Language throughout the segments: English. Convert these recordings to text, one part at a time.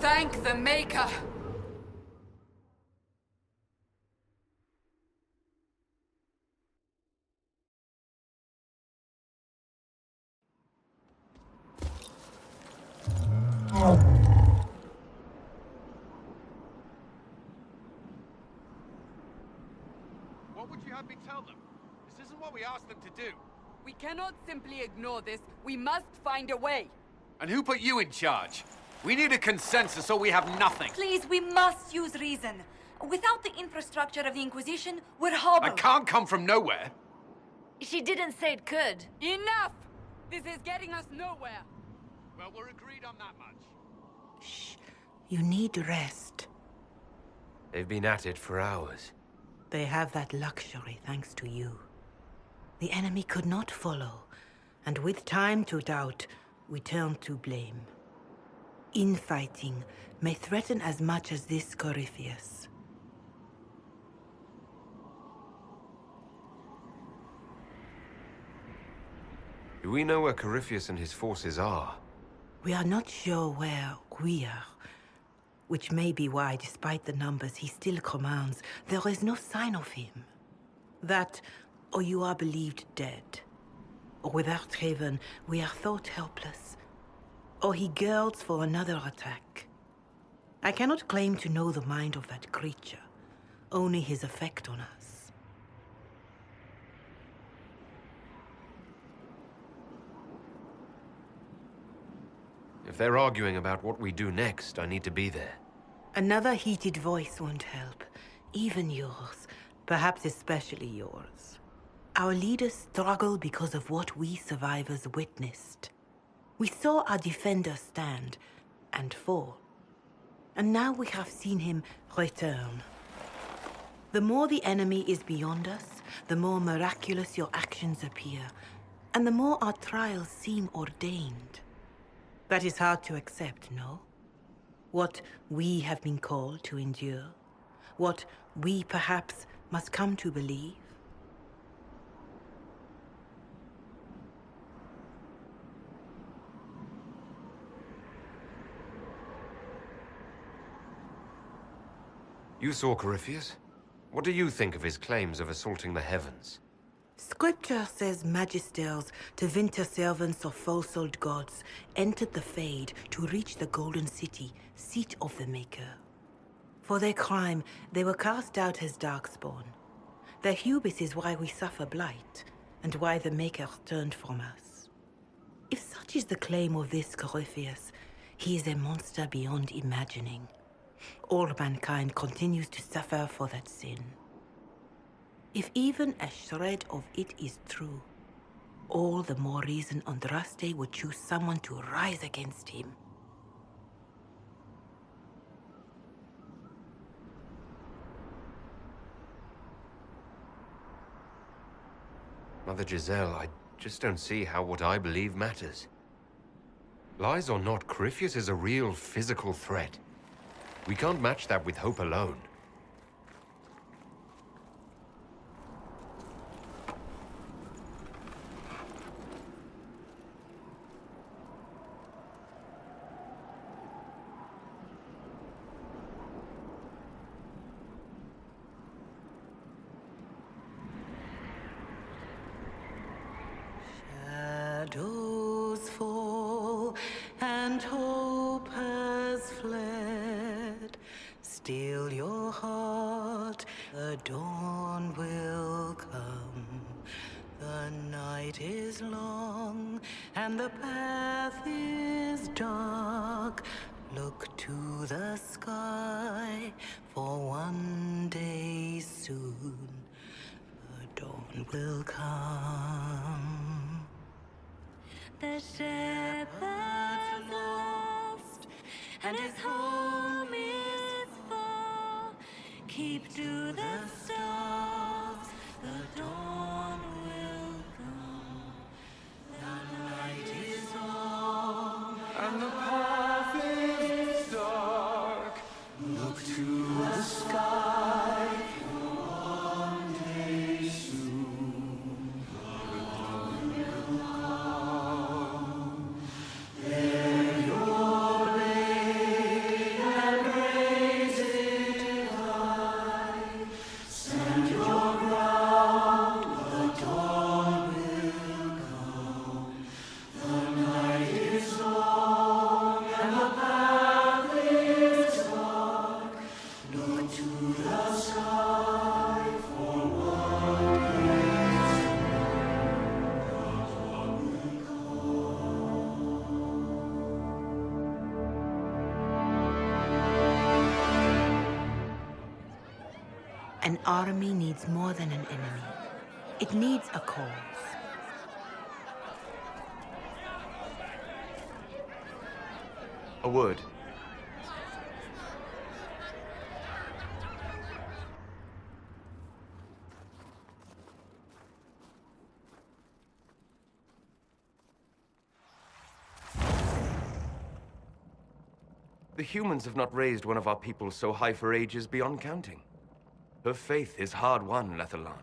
Thank the Maker! What would you have me tell them? This isn't what we asked them to do. We cannot simply ignore this. We must find a way. And who put you in charge? We need a consensus or we have nothing. Please, we must use reason. Without the infrastructure of the Inquisition, we're hobbled. I can't come from nowhere. She didn't say it could. Enough! This is getting us nowhere. Well, we're agreed on that much. Shh. You need rest. They've been at it for hours. They have that luxury thanks to you. The enemy could not follow, and with time to doubt, we turn to blame. Infighting may threaten as much as this Corypheus. Do we know where Corypheus and his forces are? We are not sure where we are, which may be why, despite the numbers he still commands, there is no sign of him. That, or you are believed dead. Or without Haven, we are thought helpless. Or he girds for another attack. I cannot claim to know the mind of that creature, only his effect on us. If they're arguing about what we do next, I need to be there. Another heated voice won't help. Even yours. Perhaps especially yours. Our leaders struggle because of what we survivors witnessed. We saw our defender stand and fall. And now we have seen him return. The more the enemy is beyond us, the more miraculous your actions appear, and the more our trials seem ordained. That is hard to accept, no? What we have been called to endure, what we perhaps must come to believe. You saw Corypheus? What do you think of his claims of assaulting the heavens? Scripture says magisters, divinter servants of false-old gods, entered the Fade to reach the Golden City, seat of the Maker. For their crime, they were cast out as Darkspawn. Their hubris is why we suffer blight, and why the Maker turned from us. If such is the claim of this Corypheus, he is a monster beyond imagining. All mankind continues to suffer for that sin. If even a shred of it is true, all the more reason Andraste would choose someone to rise against him. Mother Giselle, I just don't see how what I believe matters. Lies or not, Corypheus is a real physical threat. We can't match that with hope alone. Shadows fall and hope has fled. Still your heart, the dawn will come. The night is long and the path is dark. Look to the sky, for one day soon the dawn will come. The shepherd's lost, and his home is far. Keep to the stars, the dawn will come. The night is long, And the path is dark. look to the sky. One day soon, the dawn will come. Your blade An army needs more than an enemy. It needs a cause. A word. The humans have not raised one of our people so high for ages beyond counting. Her faith is hard-won, Lethalan.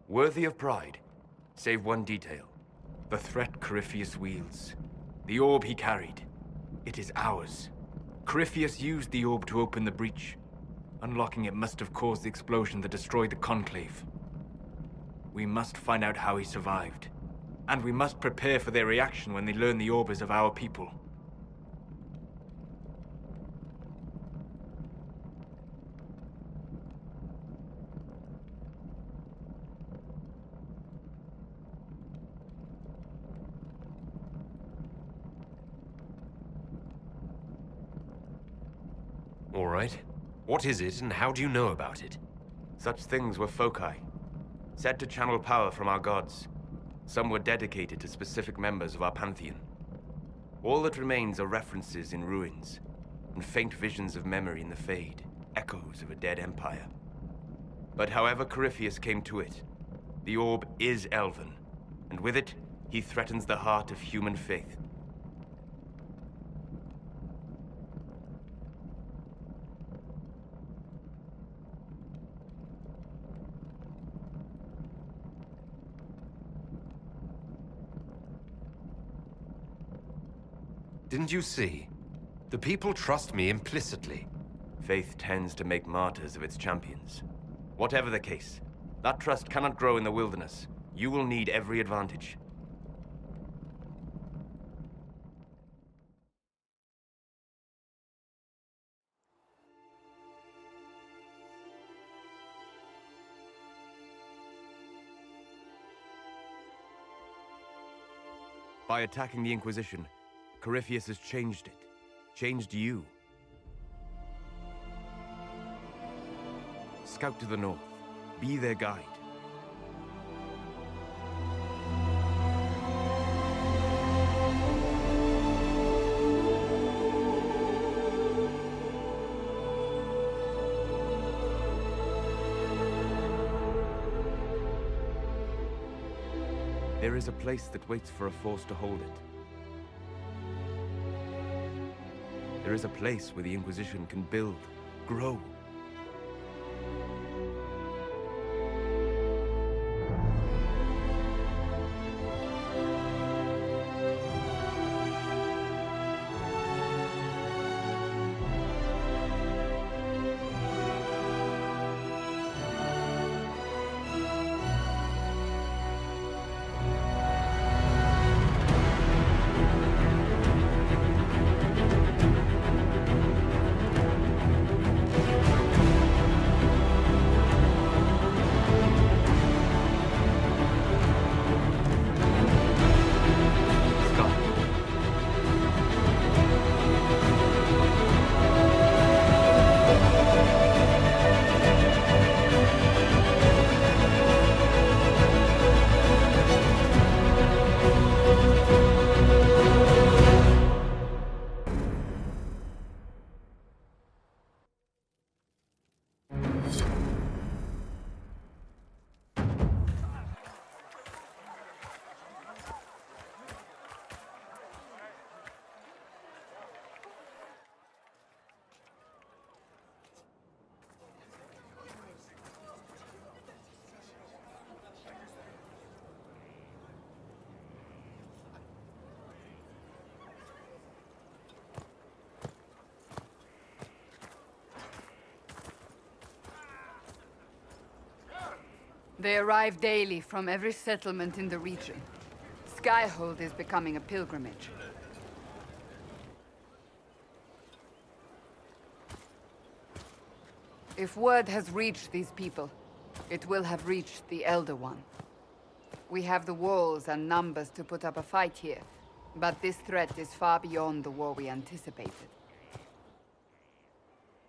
Worthy of pride, save one detail. The threat Corypheus wields. The orb he carried. It is ours. Corypheus used the orb to open the breach. Unlocking it must have caused the explosion that destroyed the Conclave. We must find out how he survived. And we must prepare for their reaction when they learn the orb is of our people. All right. What is it, and how do you know about it? Such things were foci, said to channel power from our gods. Some were dedicated to specific members of our pantheon. All that remains are references in ruins, and faint visions of memory in the Fade, echoes of a dead empire. But however Corypheus came to it, the orb is elven, and with it, he threatens the heart of human faith. Didn't you see? The people trust me implicitly. Faith tends to make martyrs of its champions. Whatever the case, that trust cannot grow in the wilderness. You will need every advantage. By attacking the Inquisition, Corypheus has changed it. Changed you. Scout to the north. Be their guide. There is a place that waits for a force to hold it. There is a place where the Inquisition can build, grow. They arrive daily from every settlement in the region. Skyhold is becoming a pilgrimage. If word has reached these people, it will have reached the Elder One. We have the walls and numbers to put up a fight here, but this threat is far beyond the war we anticipated.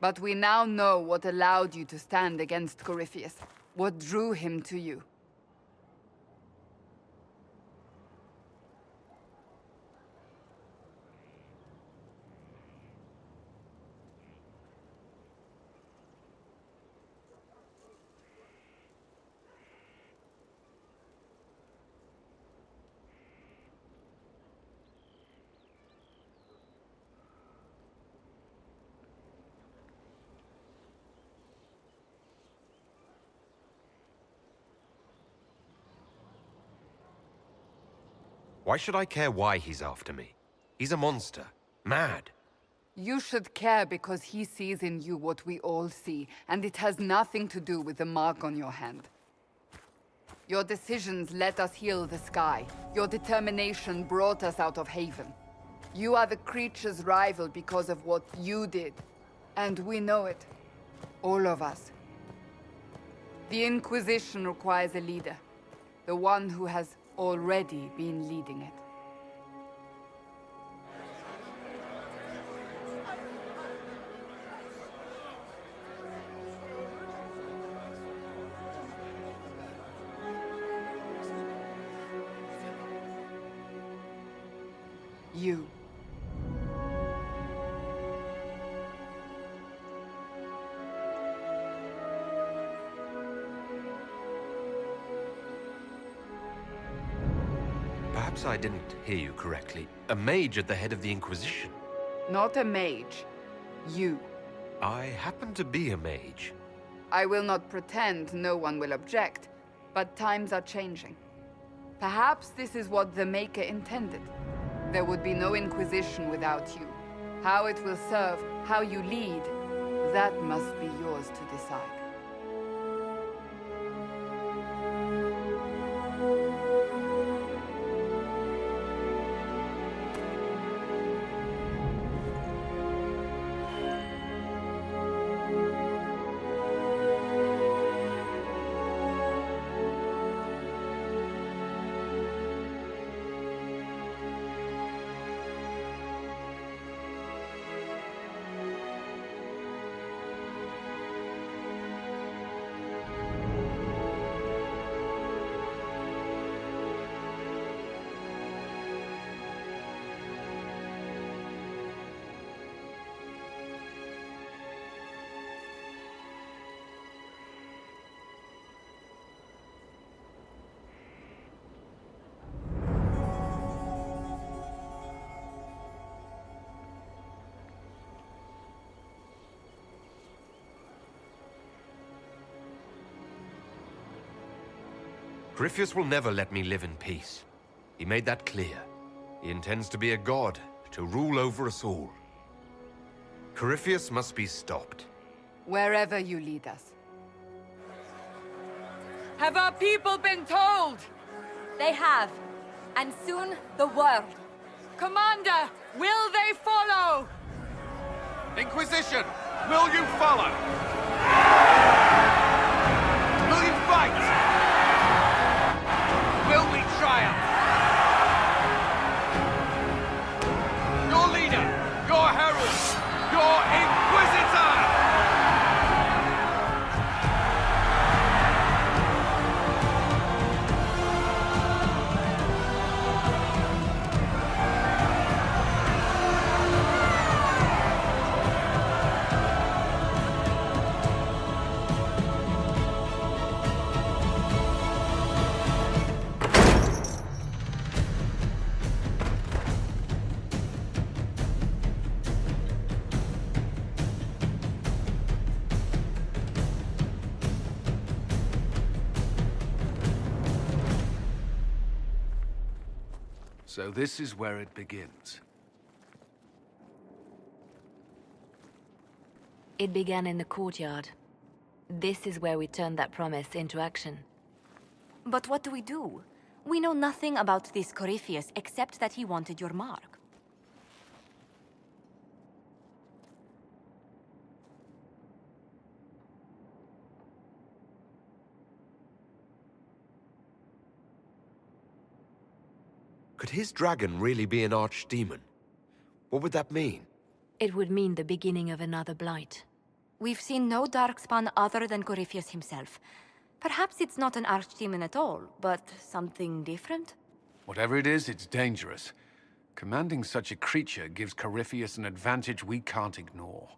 But we now know what allowed you to stand against Corypheus, what drew him to you. Why should I care why he's after me? He's a monster. Mad. You should care because he sees in you what we all see, and it has nothing to do with the mark on your hand. Your decisions let us heal the sky. Your determination brought us out of Haven. You are the creature's rival because of what you did. And we know it. All of us. The Inquisition requires a leader. The one who has already been leading it. You. Perhaps I didn't hear you correctly. A mage at the head of the Inquisition. Not a mage. You. I happen to be a mage. I will not pretend no one will object, but times are changing. Perhaps this is what the Maker intended. There would be no Inquisition without you. How it will serve, how you lead, that must be yours to decide. Corypheus will never let me live in peace. He made that clear. He intends to be a god, to rule over us all. Corypheus must be stopped. Wherever you lead us. Have our people been told? They have. And soon, the world. Commander, will they follow? Inquisition, will you follow? Will you fight? Will we triumph? Your leader, your herald, your Inquisitor! So this is where it begins. It began in the courtyard. This is where we turned that promise into action. But what do we do? We know nothing about this Corypheus except that he wanted your mark. Could his dragon really be an archdemon? What would that mean? It would mean the beginning of another blight. We've seen no darkspawn other than Corypheus himself. Perhaps it's not an archdemon at all, but something different? Whatever it is, it's dangerous. Commanding such a creature gives Corypheus an advantage we can't ignore.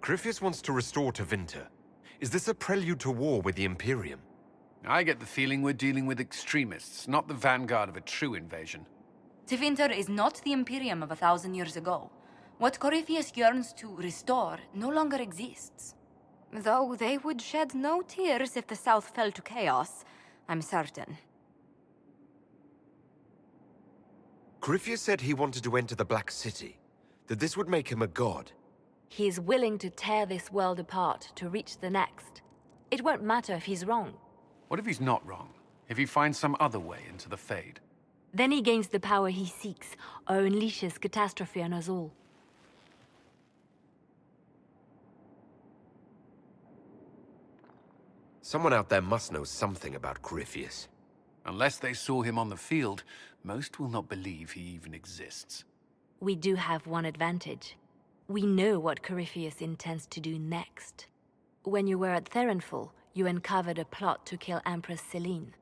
Corypheus wants to restore Tevinter. Is this a prelude to war with the Imperium? I get the feeling we're dealing with extremists, not the vanguard of a true invasion. Tevinter is not the Imperium of 1,000 years ago. What Corypheus yearns to restore no longer exists. Though they would shed no tears if the South fell to chaos, I'm certain. Corypheus said he wanted to enter the Black City, that this would make him a god. He's willing to tear this world apart to reach the next. It won't matter if he's wrong. What if he's not wrong? If he finds some other way into the Fade? Then he gains the power he seeks, or unleashes catastrophe on us all. Someone out there must know something about Corypheus. Unless they saw him on the field, most will not believe he even exists. We do have one advantage. We know what Corypheus intends to do next. When you were at Therenfall, you uncovered a plot to kill Empress Celine.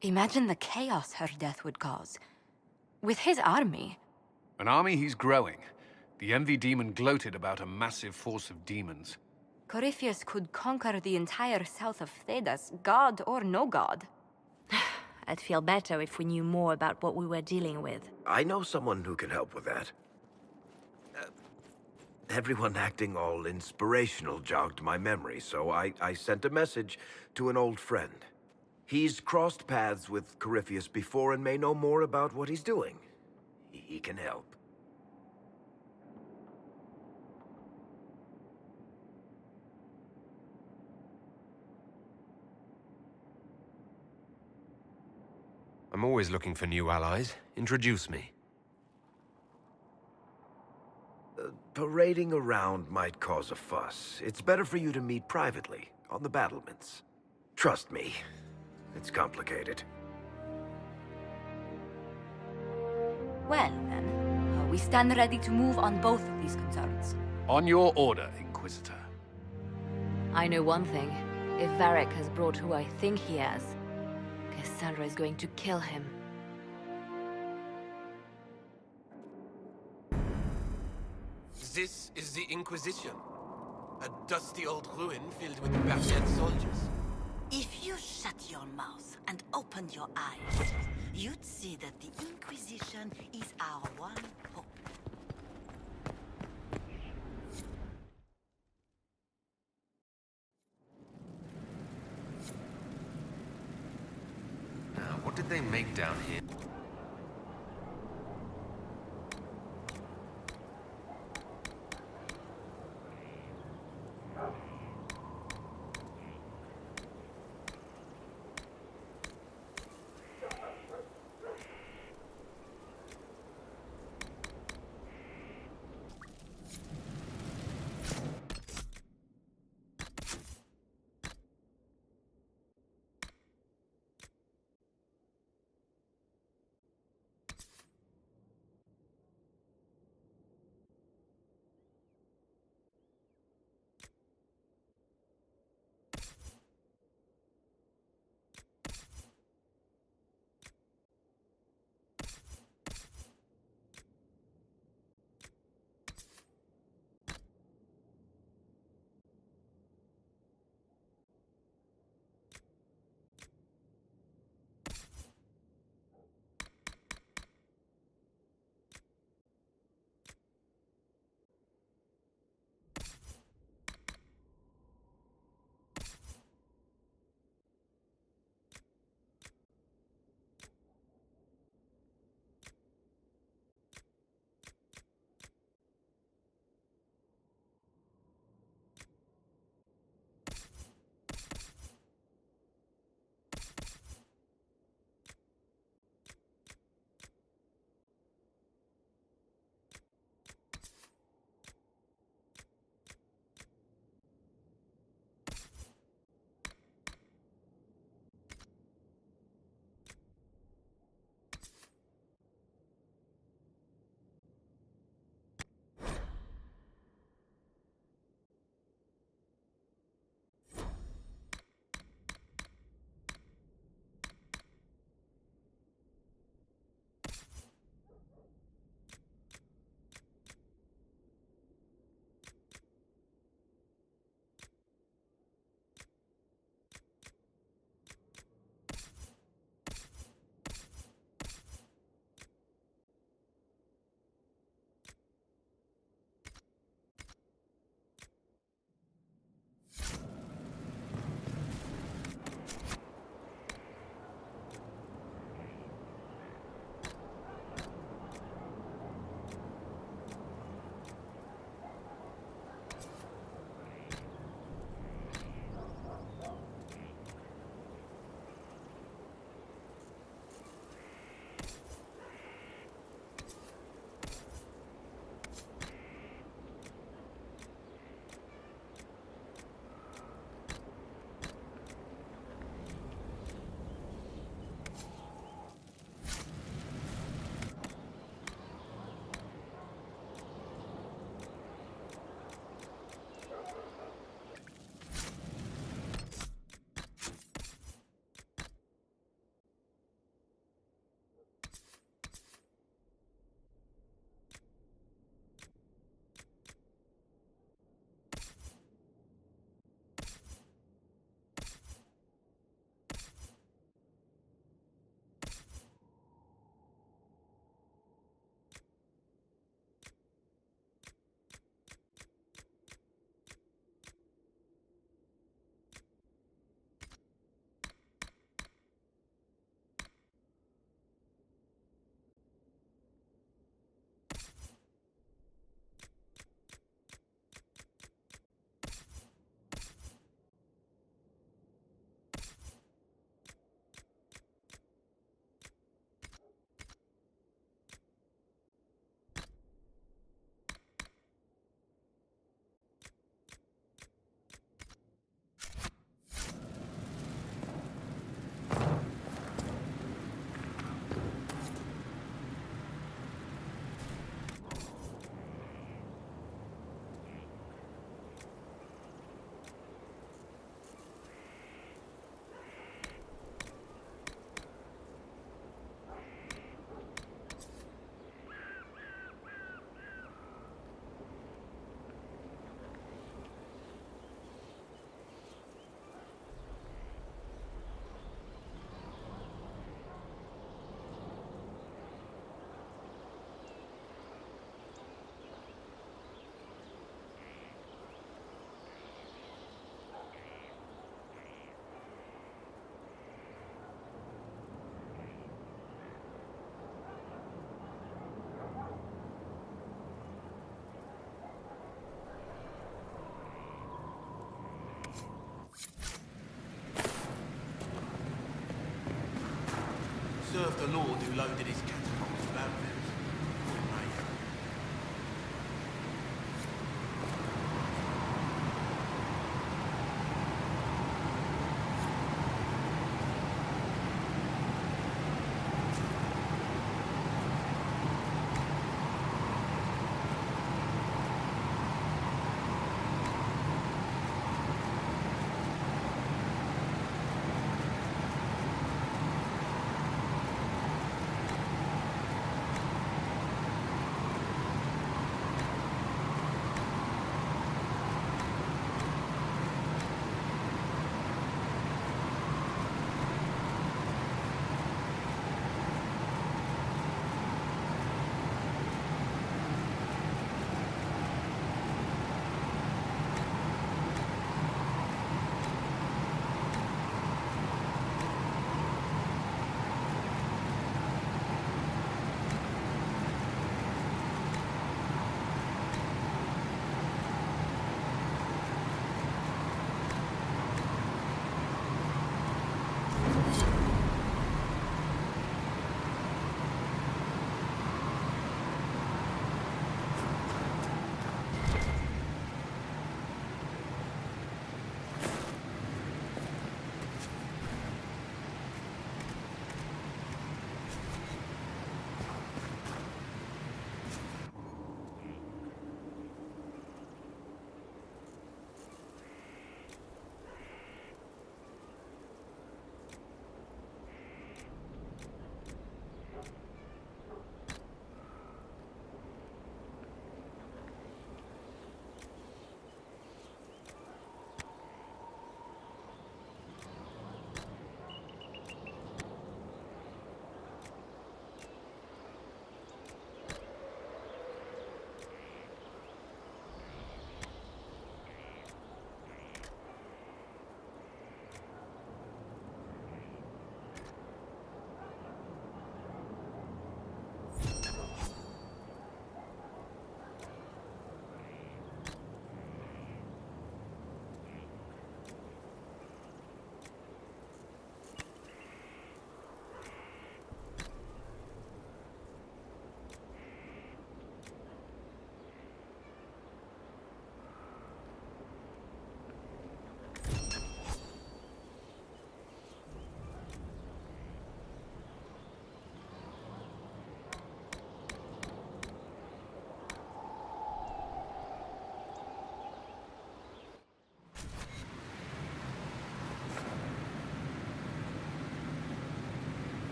Imagine the chaos her death would cause. With his army. An army he's growing. The Envy Demon gloated about a massive force of demons. Corypheus could conquer the entire south of Thedas, god or no god. I'd feel better if we knew more about what we were dealing with. I know someone who can help with that. Everyone acting all inspirational jogged my memory, so I sent a message to an old friend. He's crossed paths with Corypheus before and may know more about what he's doing. He can help. I'm always looking for new allies. Introduce me. Parading around might cause a fuss. It's better for you to meet privately, on the battlements. Trust me, it's complicated. Well, then, we stand ready to move on both of these concerns. On your order, Inquisitor. I know one thing. If Varric has brought who I think he has, Cassandra is going to kill him. This is the Inquisition. A dusty old ruin filled with barbarian soldiers. If you shut your mouth and open your eyes, you'd see that the Inquisition is our one hope. Now, what did they make down here? served the lord who loaded his catapults with anvils. Poor mate.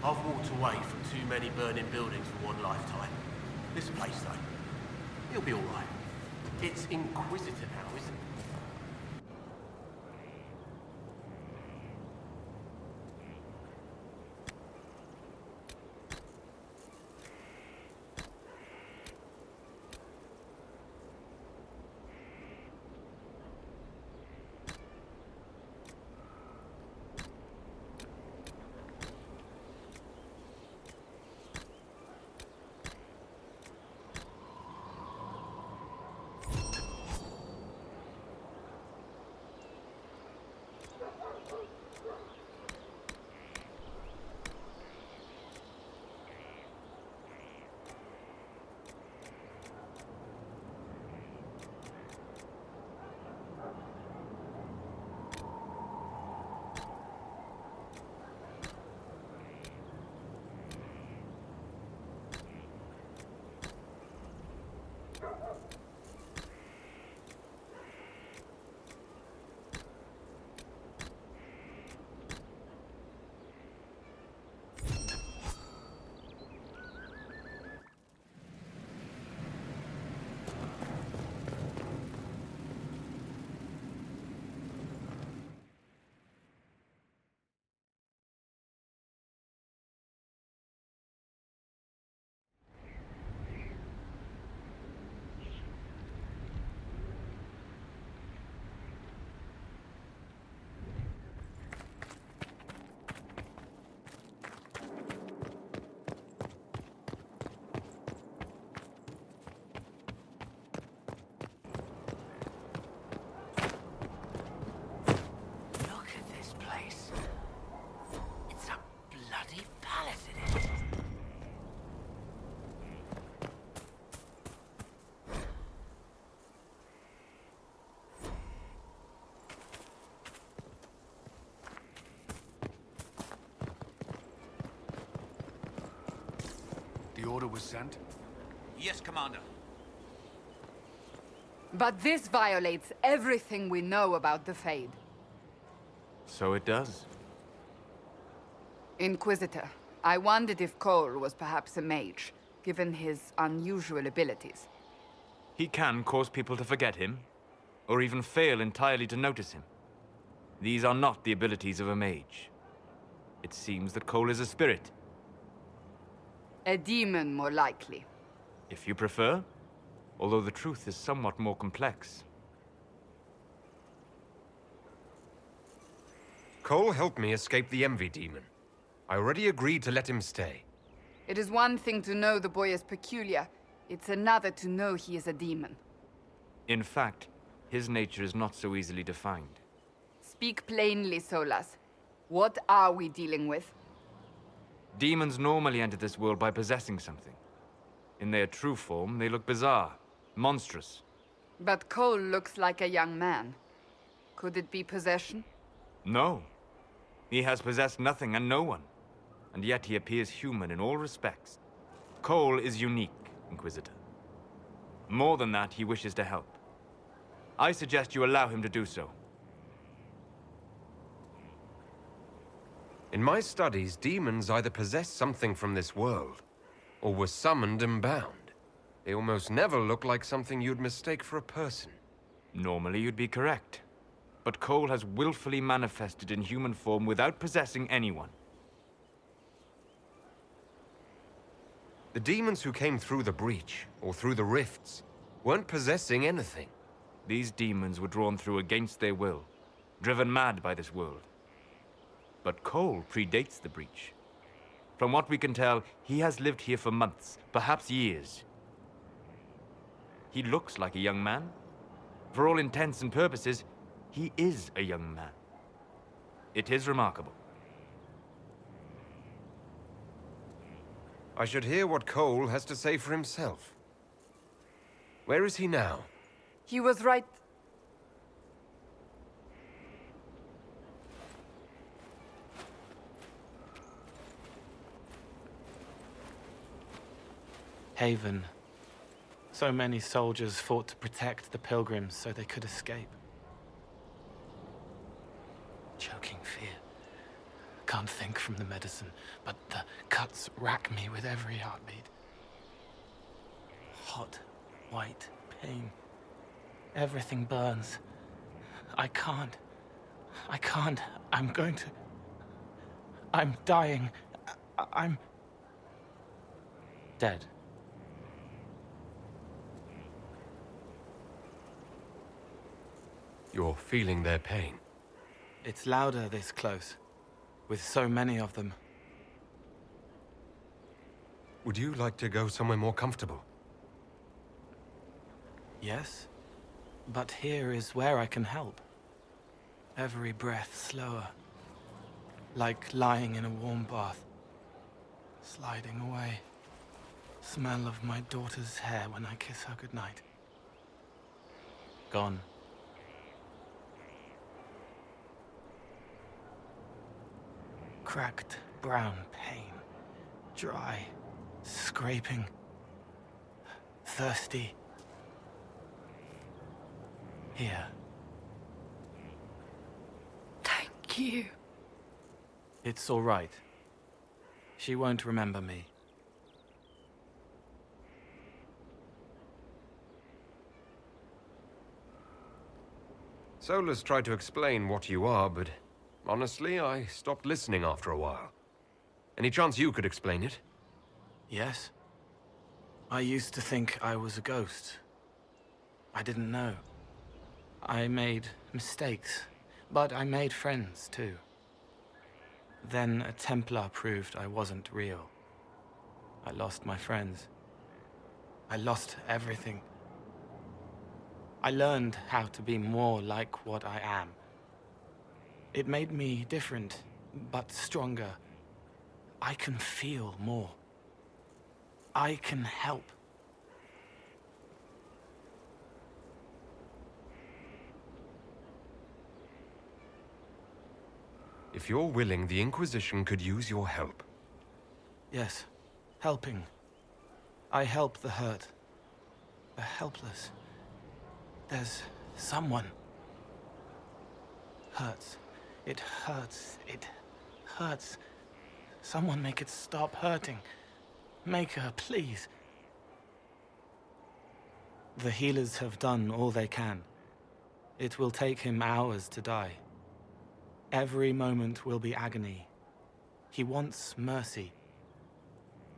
I've walked away from too many burning buildings for one lifetime. This place, though, it'll be all right. It's Inquisitor now, isn't it? the order was sent? Yes, Commander. But this violates everything we know about the Fade. So it does. Inquisitor, I wondered if Cole was perhaps a mage, given his unusual abilities. He can cause people to forget him, or even fail entirely to notice him. These are not the abilities of a mage. It seems that Cole is a spirit. A demon, more likely. If you prefer, although the truth is somewhat more complex. Cole helped me escape the Envy Demon. I already agreed to let him stay. It is one thing to know the boy is peculiar. It's another to know he is a demon. In fact, his nature is not so easily defined. Speak plainly, Solas. What are we dealing with? Demons normally enter this world by possessing something. In their true form, they look bizarre, monstrous. But Cole looks like a young man. Could it be possession? No. He has possessed nothing and no one. And yet he appears human in all respects. Cole is unique, Inquisitor. More than that, he wishes to help. I suggest you allow him to do so. In my studies, demons either possess something from this world, or were summoned and bound. They almost never look like something you'd mistake for a person. Normally you'd be correct. But Cole has willfully manifested in human form without possessing anyone. The demons who came through the breach, or through the rifts, weren't possessing anything. These demons were drawn through against their will, driven mad by this world. But Cole predates the breach. From what we can tell, he has lived here for months, perhaps years. He looks like a young man. For all intents and purposes, he is a young man. It is remarkable. I should hear what Cole has to say for himself. Where is he now? He was right. Haven. So many soldiers fought to protect the pilgrims so they could escape. Choking fear. Can't think from the medicine, but the cuts rack me with every heartbeat. Hot, white pain. Everything burns. I can't. I'm going to... I'm dying. I'm... dead. You're feeling their pain. It's louder this close, with so many of them. Would you like to go somewhere more comfortable? Yes, but here is where I can help. Every breath slower, like lying in a warm bath, sliding away. Smell of my daughter's hair when I kiss her goodnight. Gone. Cracked brown pain, dry, scraping, thirsty. Here. Thank you. It's all right. She won't remember me. Solas tried to explain what you are, but honestly, I stopped listening after a while. Any chance you could explain it? Yes? I used to think I was a ghost. I didn't know. I made mistakes, but I made friends too. Then a Templar proved I wasn't real. I lost my friends. I lost everything. I learned how to be more like what I am. It made me different, but stronger. I can feel more. I can help. If you're willing, the Inquisition could use your help. Yes, helping. I help the hurt, the helpless. There's someone. Hurts. It hurts. It hurts. Someone make it stop hurting. Make her, please. The healers have done all they can. It will take him hours to die. Every moment will be agony. He wants mercy.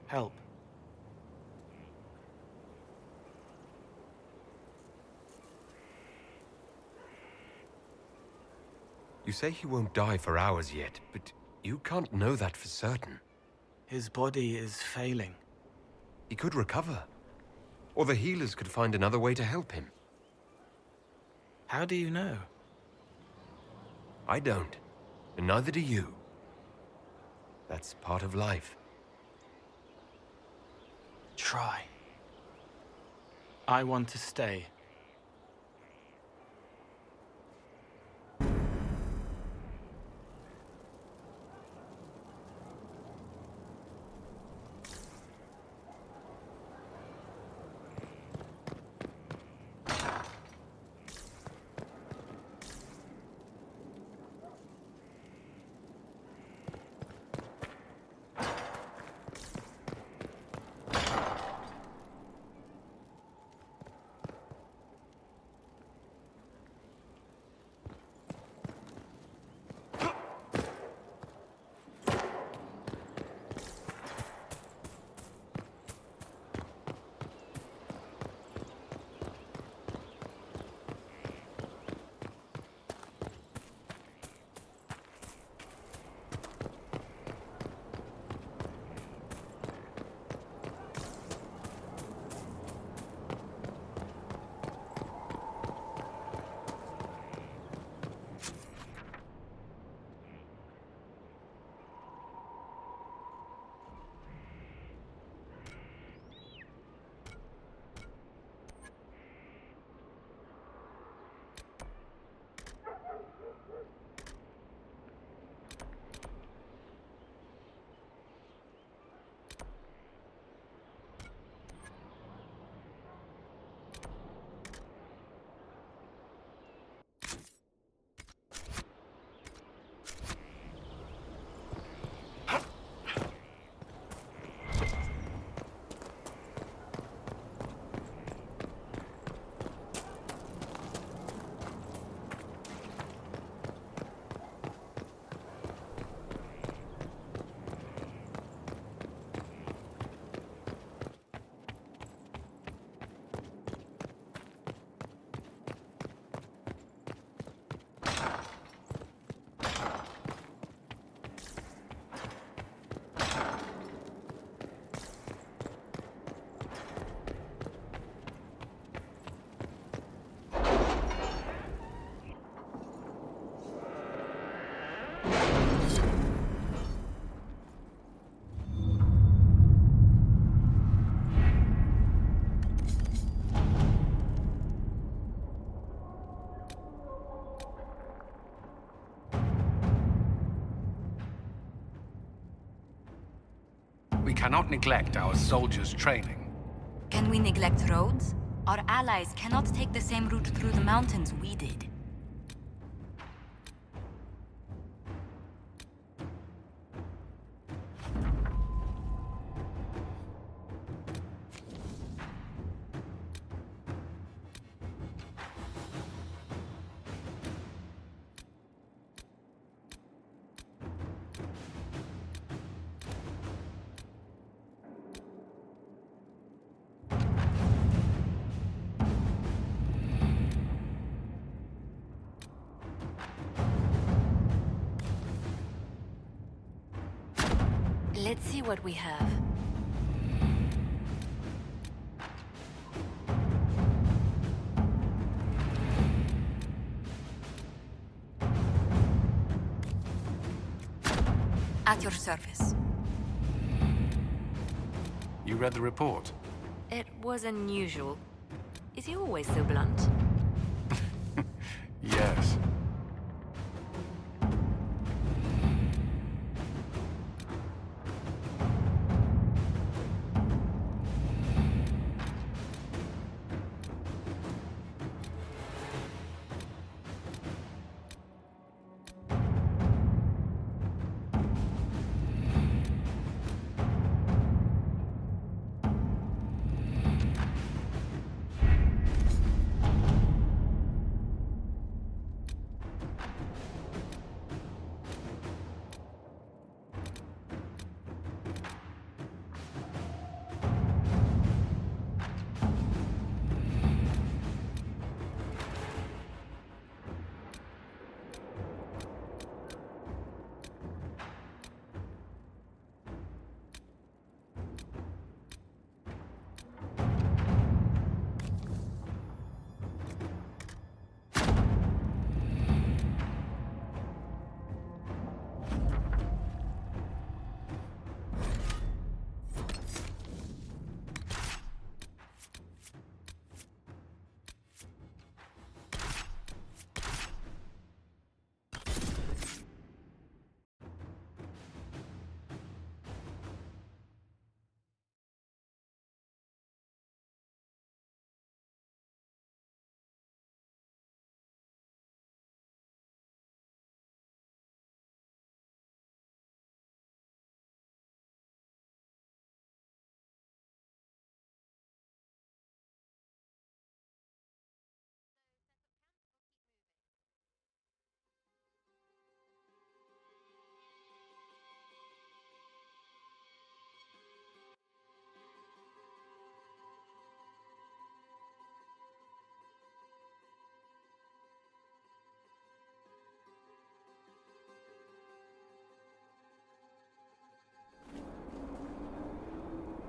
Help. You say he won't die for hours yet, but you can't know that for certain. His body is failing. He could recover. Or the healers could find another way to help him. How do you know? I don't. And neither do you. That's part of life. Try. I want to stay. We cannot neglect our soldiers' training. Can we neglect roads? Our allies cannot take the same route through the mountains we did. Let's see what we have. At your service. You read the report? It was unusual. Is he always so blunt? Yes.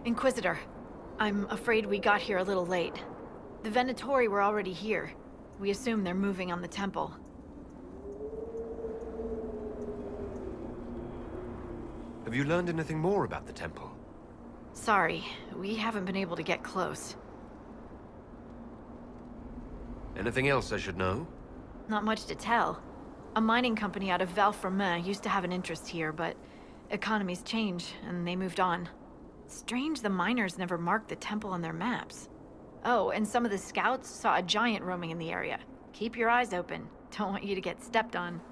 Inquisitor, I'm afraid we got here a little late. The Venatori were already here. We assume they're moving on the temple. Have you learned anything more about the temple? Sorry, we haven't been able to get close. Anything else I should know? Not much to tell. A mining company out of Val-Fermin used to have an interest here, but economies change, and they moved on. Strange the miners never marked the temple on their maps. Oh, and some of the scouts saw a giant roaming in the area. Keep your eyes open. Don't want you to get stepped on.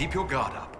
Keep your guard up.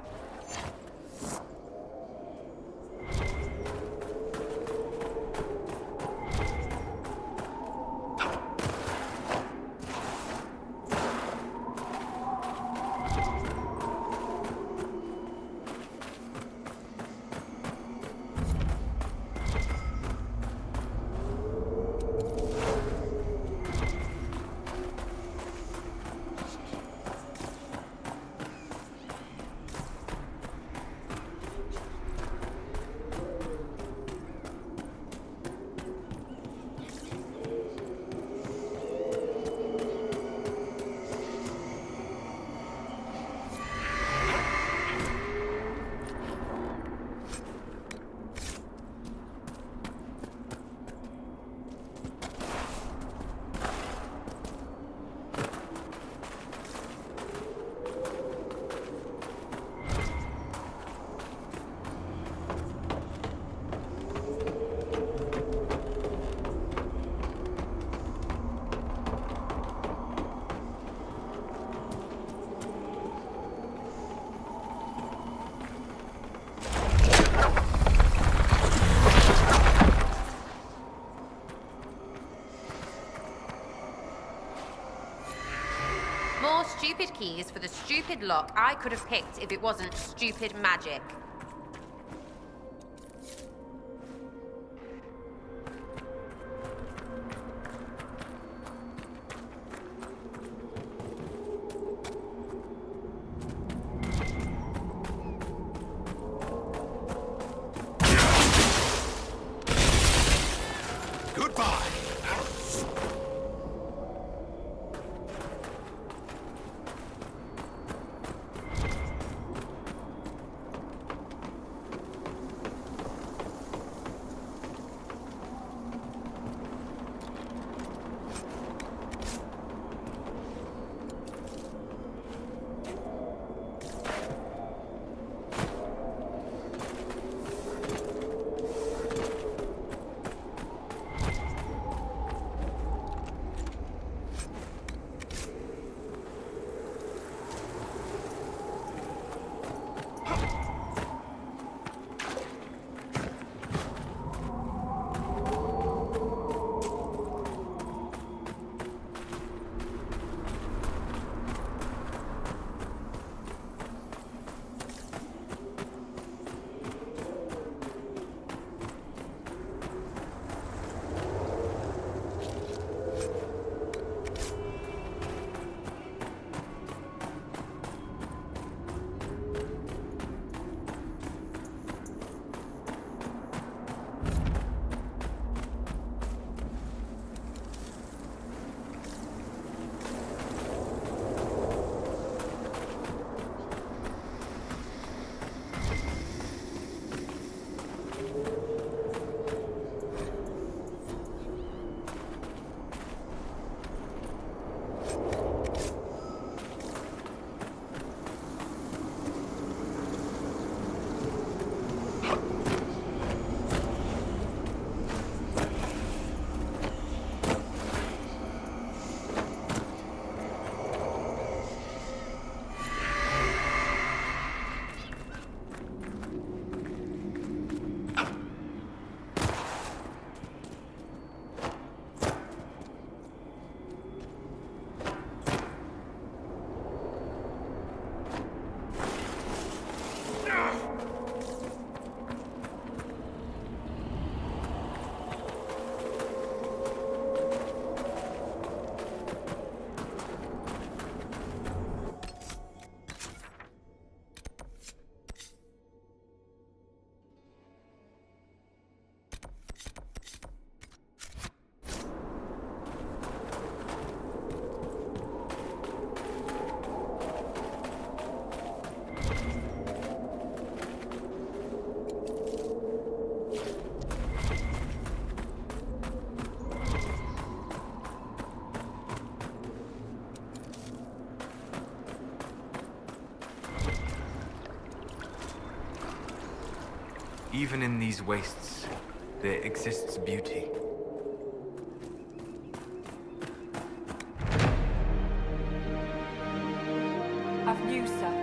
keys for the stupid lock I could have picked if it wasn't stupid magic. Even in these wastes, there exists beauty. Of news, sir.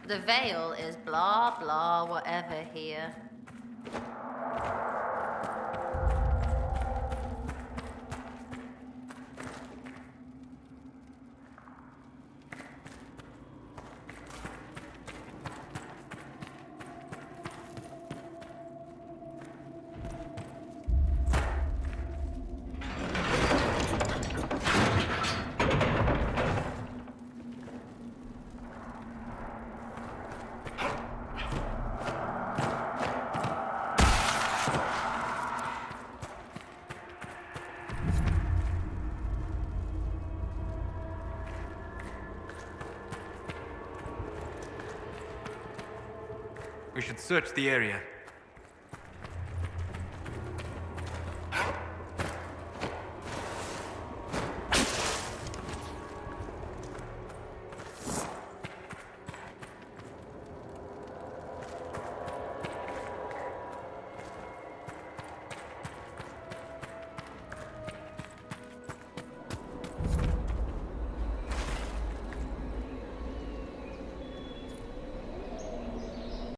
The Veil is blah blah whatever here. We should search the area.